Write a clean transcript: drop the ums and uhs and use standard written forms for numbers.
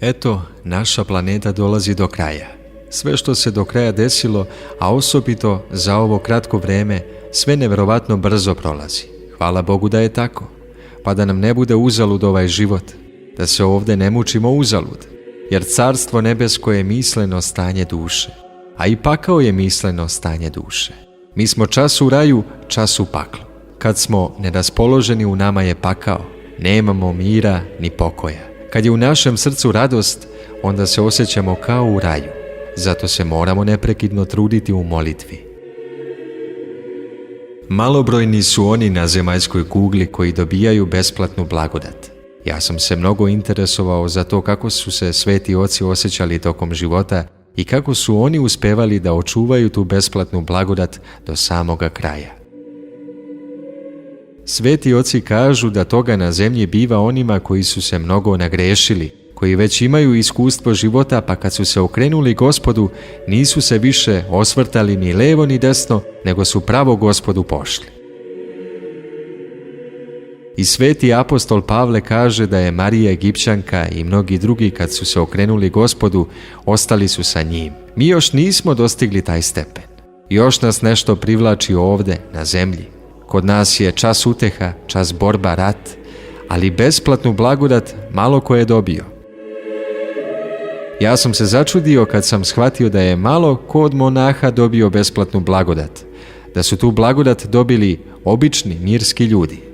Eto, naša planeta dolazi do kraja. Sve što se do kraja desilo, a osobito za ovo kratko vrijeme, sve nevjerovatno brzo prolazi. Hvala Bogu da je tako. Pa da nam ne bude uzalud ovaj život, da se ovdje ne mučimo uzalud, jer carstvo nebesko je misleno stanje duše, a i pakao je misleno stanje duše. Mi smo čas u raju, čas u paklu. Kad smo neraspoloženi, u nama je pakao, nemamo mira ni pokoja. Kad je u našem srcu radost, onda se osjećamo kao u raju. Zato se moramo neprekidno truditi u molitvi. Malobrojni su oni na zemaljskoj kugli koji dobijaju besplatnu blagodat. Ja sam se mnogo interesovao za to kako su se sveti oci osjećali tokom života i kako su oni uspevali da očuvaju tu besplatnu blagodat do samoga kraja. Sveti oci kažu da toga na zemlji biva onima koji su se mnogo nagrešili, koji već imaju iskustvo života, pa kad su se okrenuli Gospodu, nisu se više osvrtali ni levo ni desno, nego su pravo Gospodu pošli. I sveti apostol Pavle kaže da je Marija Egipćanka i mnogi drugi kad su se okrenuli Gospodu, ostali su sa njim. Mi još nismo dostigli taj stepen. Još nas nešto privlači ovde, na zemlji. Kod nas je čas uteha, čas borba, rat, ali besplatnu blagodat malo ko je dobio. Ja sam se začudio kad sam shvatio da je malo ko od monaha dobio besplatnu blagodat, da su tu blagodat dobili obični mirski ljudi.